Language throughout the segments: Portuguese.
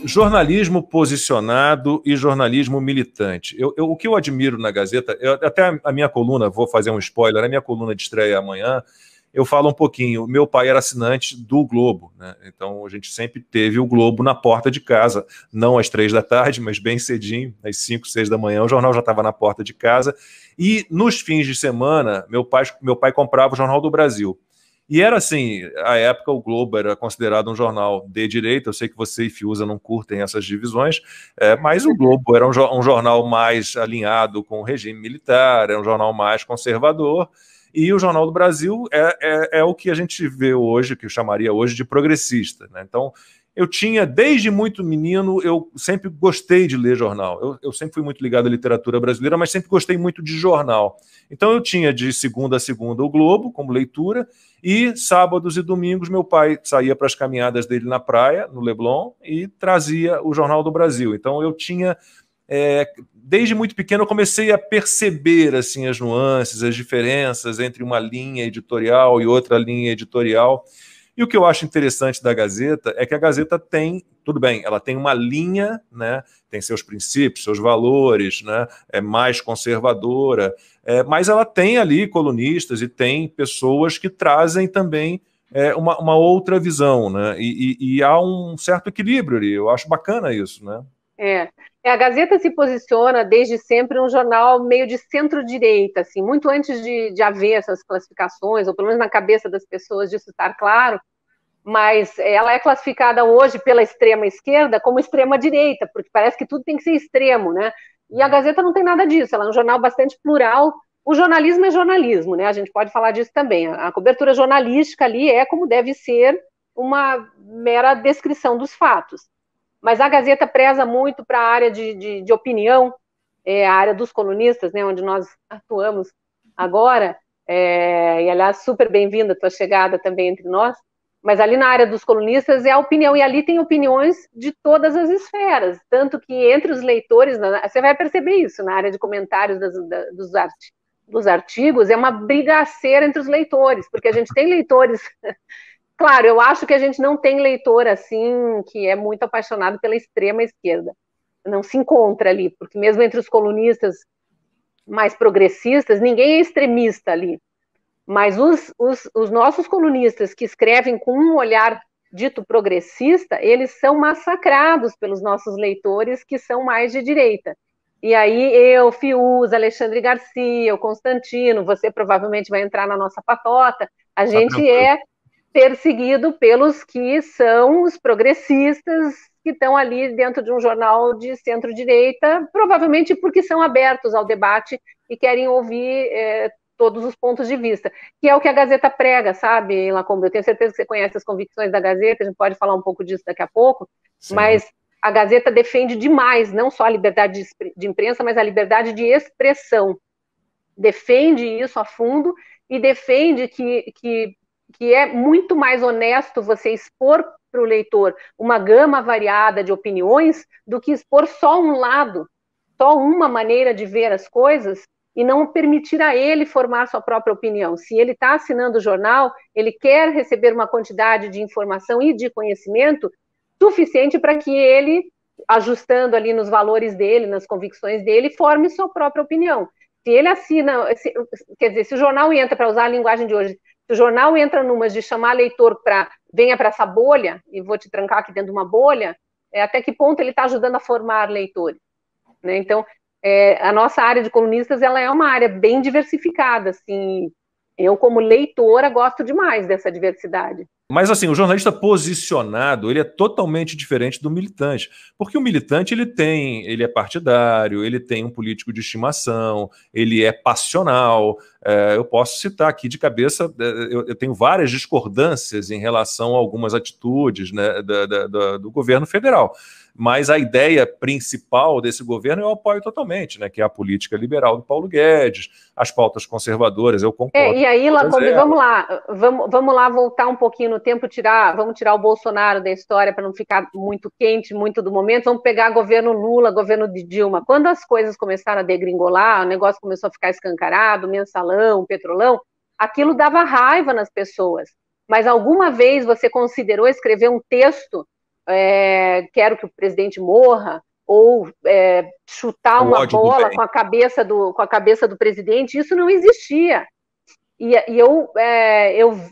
jornalismo posicionado e jornalismo militante. O que eu admiro na Gazeta, até a minha coluna, vou fazer um spoiler, a minha coluna de estreia amanhã, eu falo um pouquinho. Meu pai era assinante do Globo, né? Então a gente sempre teve o Globo na porta de casa, não às 3 da tarde, mas bem cedinho, às 5, 6 da manhã, o jornal já estava na porta de casa. E nos fins de semana, meu pai comprava o Jornal do Brasil. E era assim, à época o Globo era considerado um jornal de direita, eu sei que você e Fiuza não curtem essas divisões, mas o Globo era um jornal mais alinhado com o regime militar, era um jornal mais conservador, e o Jornal do Brasil é o que a gente vê hoje, que eu chamaria hoje de progressista, né? Então, eu tinha, desde muito menino, eu sempre gostei de ler jornal. Eu sempre fui muito ligado à literatura brasileira, mas sempre gostei muito de jornal. Então eu tinha de segunda a segunda o Globo, como leitura, e sábados e domingos meu pai saía para as caminhadas dele na praia, no Leblon, e trazia o Jornal do Brasil. Então eu tinha... desde muito pequeno eu comecei a perceber assim, as nuances, as diferenças entre uma linha editorial e outra linha editorial. E o que eu acho interessante da Gazeta é que a Gazeta tem, tudo bem, ela tem uma linha, né, tem seus princípios, seus valores, né, é mais conservadora, mas ela tem ali colunistas e tem pessoas que trazem também uma outra visão, né, e há um certo equilíbrio ali, eu acho bacana isso, né. A Gazeta se posiciona desde sempre um jornal meio de centro-direita, assim, muito antes de haver essas classificações, ou pelo menos na cabeça das pessoas disso estar claro, mas ela é classificada hoje pela extrema-esquerda como extrema-direita, porque parece que tudo tem que ser extremo, né? E a Gazeta não tem nada disso, ela é um jornal bastante plural. O jornalismo é jornalismo, né? A gente pode falar disso também. A cobertura jornalística ali é como deve ser uma mera descrição dos fatos. Mas a Gazeta preza muito para a área de opinião, a área dos colunistas, né, onde nós atuamos agora, e aliás, super bem-vinda a tua chegada também entre nós, mas ali na área dos colunistas é a opinião, e ali tem opiniões de todas as esferas, tanto que entre os leitores, você vai perceber isso na área de comentários dos artigos, é uma brigaceira entre os leitores, porque a gente tem leitores... Claro, eu acho que a gente não tem leitor assim que é muito apaixonado pela extrema esquerda. Não se encontra ali, porque mesmo entre os colunistas mais progressistas, ninguém é extremista ali. Mas os nossos colunistas que escrevem com um olhar dito progressista, eles são massacrados pelos nossos leitores que são mais de direita. E aí eu, Fiuza, Alexandre Garcia, o Constantino, você provavelmente vai entrar na nossa patota, a gente é perseguido pelos que são os progressistas que estão ali dentro de um jornal de centro-direita, provavelmente porque são abertos ao debate e querem ouvir todos os pontos de vista, que é o que a Gazeta prega, sabe, Lacombe? Eu tenho certeza que você conhece as convicções da Gazeta, a gente pode falar um pouco disso daqui a pouco, sim, mas a Gazeta defende demais, não só a liberdade de imprensa, mas a liberdade de expressão. Defende isso a fundo e defende que é muito mais honesto você expor para o leitor uma gama variada de opiniões do que expor só um lado, só uma maneira de ver as coisas e não permitir a ele formar sua própria opinião. Se ele está assinando o jornal, ele quer receber uma quantidade de informação e de conhecimento suficiente para que ele, ajustando ali nos valores dele, nas convicções dele, forme sua própria opinião. Se ele assina, quer dizer, se o jornal entra, para usar a linguagem de hoje, se o jornal entra numas de chamar leitor para venha para essa bolha, e vou te trancar aqui dentro de uma bolha, até que ponto ele está ajudando a formar leitores, né? Então, a nossa área de colunistas, ela é uma área bem diversificada, assim, eu como leitora gosto demais dessa diversidade. Mas assim, o jornalista posicionado, ele é totalmente diferente do militante, porque o militante ele é partidário, ele tem um político de estimação, ele é passional. Eu posso citar aqui de cabeça, eu tenho várias discordâncias em relação a algumas atitudes, né, do governo federal. Mas a ideia principal desse governo eu apoio totalmente, né, que é a política liberal do Paulo Guedes, as pautas conservadoras, eu concordo. E aí, Lacombe, vamos lá voltar um pouquinho no tempo, vamos tirar o Bolsonaro da história para não ficar muito quente, muito do momento, vamos pegar governo Lula, governo de Dilma. Quando as coisas começaram a degringolar, o negócio começou a ficar escancarado, mensalão, petrolão, aquilo dava raiva nas pessoas. Mas alguma vez você considerou escrever um texto quero que o presidente morra, ou chutar uma bola com a cabeça do presidente, isso não existia. E eu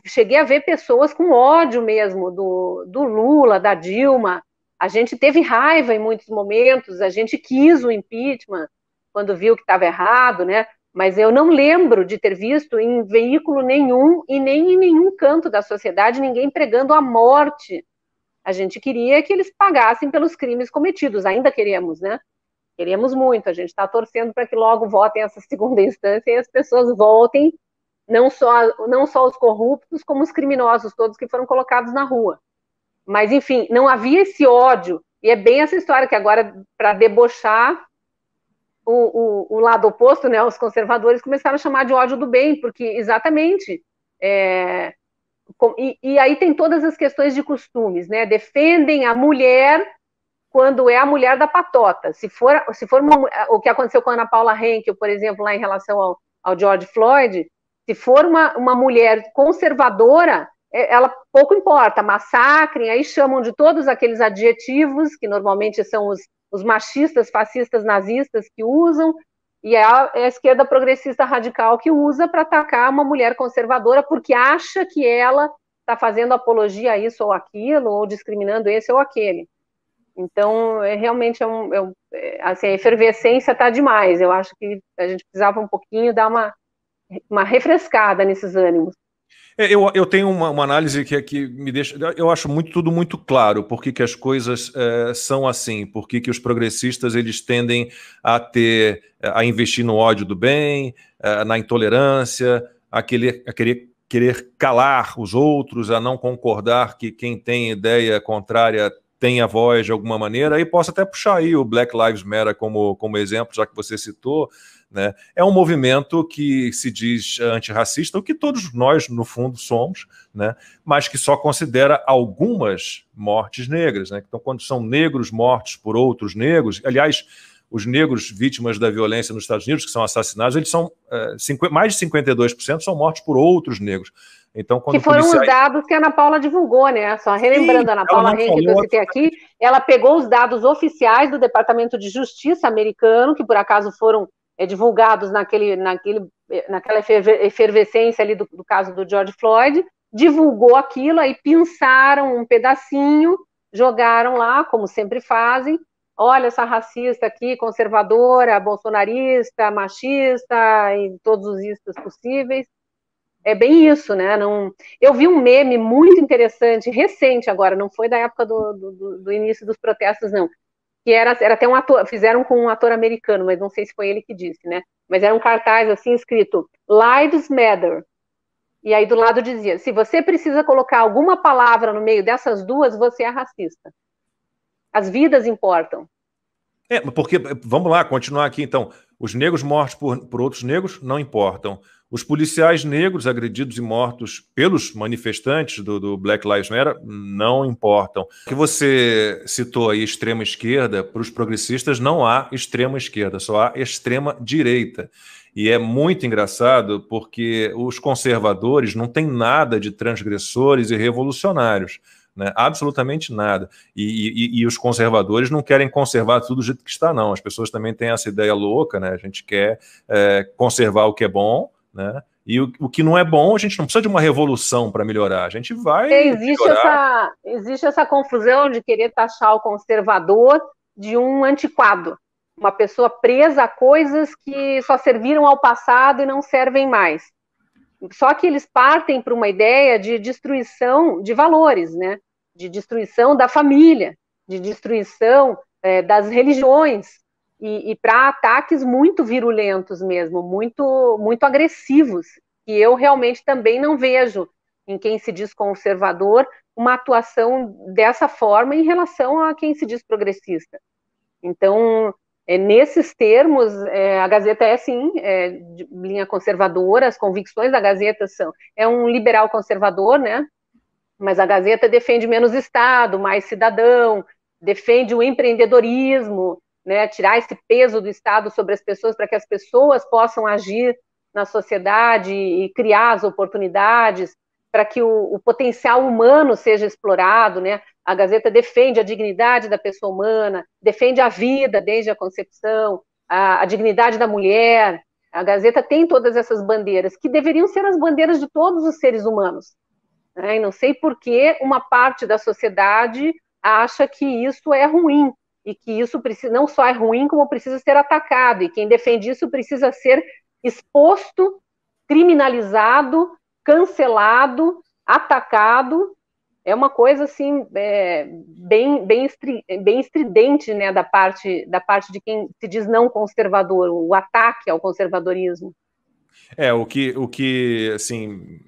cheguei a ver pessoas com ódio mesmo do Lula, da Dilma. A gente teve raiva em muitos momentos, a gente quis o impeachment quando viu que estava errado, né? Mas eu não lembro de ter visto em veículo nenhum e nem em nenhum canto da sociedade ninguém pregando a morte. A gente queria que eles pagassem pelos crimes cometidos, ainda queremos, né? Queremos muito, a gente está torcendo para que logo votem essa segunda instância e as pessoas voltem, não só os corruptos, como os criminosos todos que foram colocados na rua. Mas, enfim, não havia esse ódio, e é bem essa história que agora, para debochar o lado oposto, né, os conservadores começaram a chamar de ódio do bem, porque exatamente... E aí tem todas as questões de costumes, né? Defendem a mulher quando é a mulher da patota. Se for o que aconteceu com a Ana Paula Henkel, por exemplo, lá em relação ao George Floyd, se for uma mulher conservadora, ela pouco importa, massacrem, aí chamam de todos aqueles adjetivos, que normalmente são os machistas, fascistas, nazistas que usam, e é a esquerda progressista radical que usa para atacar uma mulher conservadora porque acha que ela está fazendo apologia a isso ou aquilo, ou discriminando esse ou aquele. Então, realmente, assim, a efervescência está demais. Eu acho que a gente precisava um pouquinho dar uma refrescada nesses ânimos. Eu tenho uma análise que me deixa... Eu acho tudo muito claro por que as coisas são assim, por que os progressistas eles tendem a investir no ódio do bem, na intolerância, a querer calar os outros, a não concordar que quem tem ideia contrária tem a voz de alguma maneira. E posso até puxar aí o Black Lives Matter como exemplo, já que você citou, né? É um movimento que se diz antirracista, o que todos nós, no fundo, somos, né? Mas que só considera algumas mortes negras, né? Então, quando são negros mortos por outros negros, aliás, os negros vítimas da violência nos Estados Unidos, que são assassinados, eles são mais de 52% são mortos por outros negros. Então, quando que foram os dados que a Ana Paula divulgou, né? Só relembrando, a Ana Paula Henkel, que eu citei aqui, ela pegou os dados oficiais do Departamento de Justiça americano, que por acaso foram divulgados naquela efervescência ali do caso do George Floyd, divulgou aquilo, aí pinçaram um pedacinho, jogaram lá, como sempre fazem, olha essa racista aqui, conservadora, bolsonarista, machista, e todos os istas possíveis. É bem isso, né? Eu vi um meme muito interessante, recente agora, não foi da época do início dos protestos, não, que era até um ator, fizeram com um ator americano, mas não sei se foi ele que disse, né? Mas era um cartaz assim escrito Lives Matter. E aí do lado dizia: se você precisa colocar alguma palavra no meio dessas duas, você é racista. As vidas importam. Porque, vamos lá, continuar aqui então. Os negros mortos por outros negros não importam. Os policiais negros agredidos e mortos pelos manifestantes do Black Lives Matter não importam. O que você citou aí, extrema esquerda, para os progressistas não há extrema esquerda, só há extrema direita. E é muito engraçado porque os conservadores não têm nada de transgressores e revolucionários. Né? Absolutamente nada. E os conservadores não querem conservar tudo do jeito que está, não. As pessoas também têm essa ideia louca, né? A gente quer conservar o que é bom, né? E o que não é bom, a gente não precisa de uma revolução para melhorar. A gente vai existe essa confusão de querer taxar o conservador de um antiquado. Uma pessoa presa a coisas que só serviram ao passado e não servem mais. Só que eles partem para uma ideia de destruição de valores, né? De destruição da família, de destruição das religiões, e para ataques muito virulentos mesmo, muito, muito agressivos, que eu realmente também não vejo em quem se diz conservador uma atuação dessa forma em relação a quem se diz progressista. Então, nesses termos, a Gazeta sim, de linha conservadora, as convicções da Gazeta é um liberal conservador, né? Mas a Gazeta defende menos Estado, mais cidadão, defende o empreendedorismo, né? Tirar esse peso do Estado sobre as pessoas para que as pessoas possam agir na sociedade e criar as oportunidades. para que o potencial humano seja explorado, né? A Gazeta defende a dignidade da pessoa humana, defende a vida desde a concepção, a dignidade da mulher. A Gazeta tem todas essas bandeiras, que deveriam ser as bandeiras de todos os seres humanos, né? E não sei por que uma parte da sociedade acha que isso é ruim, e que isso precisa, não só é ruim, como precisa ser atacado, e quem defende isso precisa ser exposto, criminalizado, cancelado, atacado. É uma coisa assim bem estridente, né, da parte de quem se diz não conservador, o ataque ao conservadorismo. O que assim,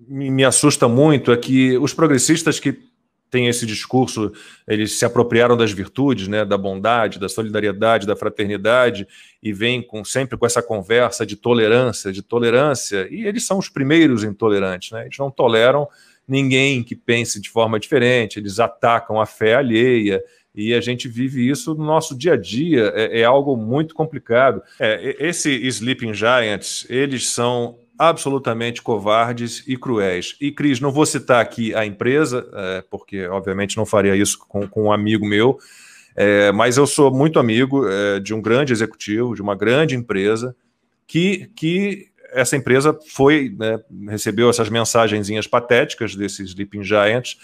me assusta muito é que os progressistas que têm esse discurso, eles se apropriaram das virtudes, né, da bondade, da solidariedade, da fraternidade, e vêm sempre com essa conversa de tolerância, e eles são os primeiros intolerantes, né? Eles não toleram ninguém que pense de forma diferente, eles atacam a fé alheia, e a gente vive isso no nosso dia a dia, é algo muito complicado. Esse Sleeping Giants, eles são absolutamente covardes e cruéis. E, Cris, não vou citar aqui a empresa, porque, obviamente, não faria isso com um amigo meu, mas eu sou muito amigo de um grande executivo, de uma grande empresa, que essa empresa né, recebeu essas mensagenzinhas patéticas desses Sleeping Giants,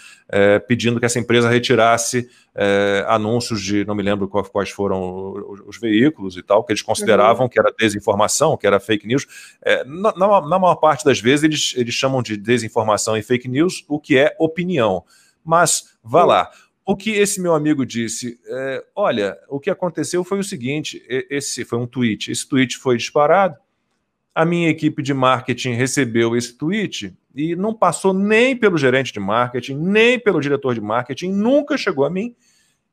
pedindo que essa empresa retirasse anúncios de, não me lembro quais foram os veículos e tal, que eles consideravam que era desinformação, que era fake news. Na maior parte das vezes eles chamam de desinformação e fake news o que é opinião. Mas, vá lá. O que esse meu amigo disse, olha, o que aconteceu foi o seguinte, esse foi um tweet, esse tweet foi disparado, a minha equipe de marketing recebeu esse tweet e não passou nem pelo gerente de marketing, nem pelo diretor de marketing, nunca chegou a mim.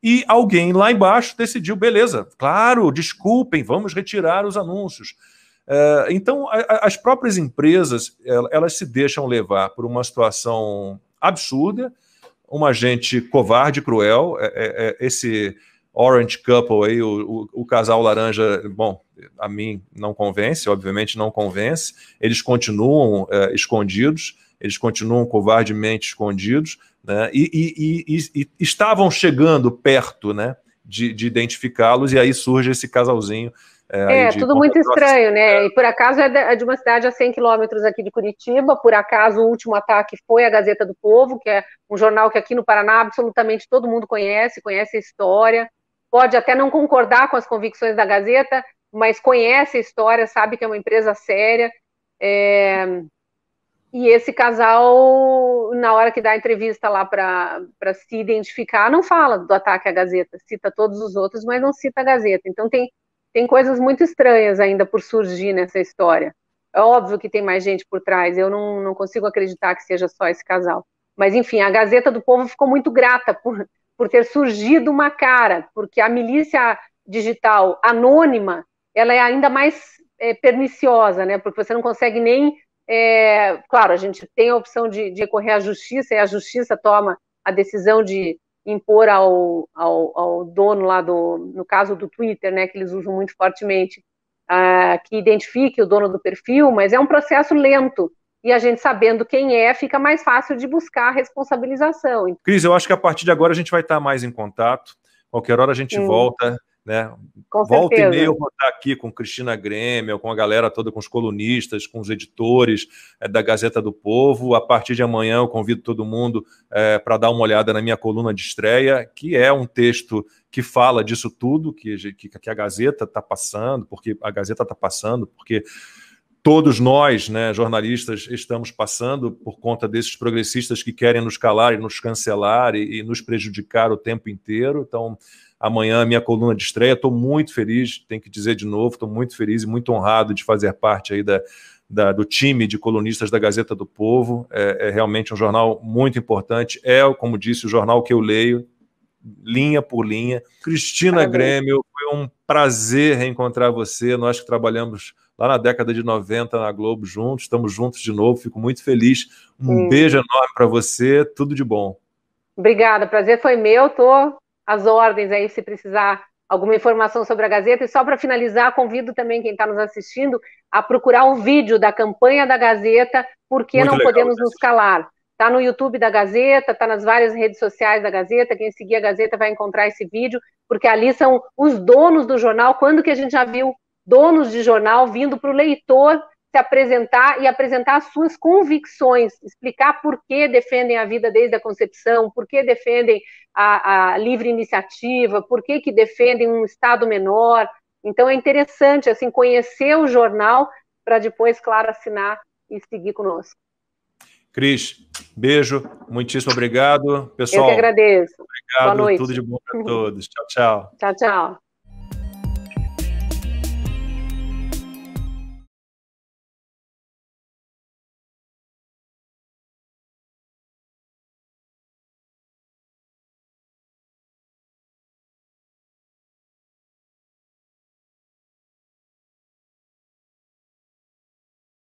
E alguém lá embaixo decidiu, beleza, claro, desculpem, vamos retirar os anúncios. Então, as próprias empresas, elas se deixam levar por uma situação absurda, uma gente covarde, cruel, esse Orange Couple aí, o casal laranja, bom, a mim não convence, obviamente não convence, eles continuam escondidos, eles continuam covardemente escondidos, né, e estavam chegando perto, né, de identificá-los, e aí surge esse casalzinho. Tudo muito estranho, né? E por acaso é de uma cidade a 100 quilômetros aqui de Curitiba, por acaso o último ataque foi a Gazeta do Povo, que é um jornal que aqui no Paraná absolutamente todo mundo conhece a história, pode até não concordar com as convicções da Gazeta, mas conhece a história, sabe que é uma empresa séria. E esse casal, na hora que dá a entrevista lá para se identificar, não fala do ataque à Gazeta, cita todos os outros, mas não cita a Gazeta. Então tem coisas muito estranhas ainda por surgir nessa história. É óbvio que tem mais gente por trás, eu não consigo acreditar que seja só esse casal. Mas, enfim, a Gazeta do Povo ficou muito grata por ter surgido uma cara, porque a milícia digital anônima, ela é ainda mais perniciosa, né? Porque você não consegue nem... claro, a gente tem a opção de recorrer à justiça, e a justiça toma a decisão de impor ao dono lá no caso do Twitter, né, que eles usam muito fortemente, que identifique o dono do perfil, mas é um processo lento, e a gente sabendo quem fica mais fácil de buscar a responsabilização. Cris, eu acho que a partir de agora a gente vai estar mais em contato, qualquer hora a gente volta, né? Volta e meia eu vou estar aqui com Cristina Grêmio, com a galera toda, com os colunistas, com os editores da Gazeta do Povo. A partir de amanhã eu convido todo mundo para dar uma olhada na minha coluna de estreia, que é um texto que fala disso tudo, que a Gazeta está passando, porque a Gazeta está passando, porque todos nós, né, jornalistas, estamos passando por conta desses progressistas que querem nos calar e nos cancelar e nos prejudicar o tempo inteiro. Então, amanhã, minha coluna de estreia, estou muito feliz, tenho que dizer de novo, estou muito feliz e muito honrado de fazer parte aí do time de colunistas da Gazeta do Povo. É realmente um jornal muito importante, como disse, o jornal que eu leio, linha por linha. Cristina Grêmio, foi um prazer reencontrar você, nós que trabalhamos lá na década de 90 na Globo juntos, estamos juntos de novo, fico muito feliz. Um beijo enorme para você, tudo de bom. Obrigada, prazer foi meu, estou às ordens aí se precisar alguma informação sobre a Gazeta. E só para finalizar, convido também quem está nos assistindo a procurar um vídeo da campanha da Gazeta por que Muito não legal, podemos nos calar? Está no YouTube da Gazeta, está nas várias redes sociais da Gazeta, quem seguir a Gazeta vai encontrar esse vídeo, porque ali são os donos do jornal. Quando que a gente já viu donos de jornal vindo para o leitor se apresentar e apresentar as suas convicções, explicar por que defendem a vida desde a concepção, por que defendem a livre iniciativa, por que defendem um Estado menor. Então é interessante assim, conhecer o jornal para depois, claro, assinar e seguir conosco. Cris, beijo, muitíssimo obrigado. Pessoal, eu que agradeço. obrigado, Boa noite. tudo de bom para todos. Tchau, tchau. Tchau, tchau.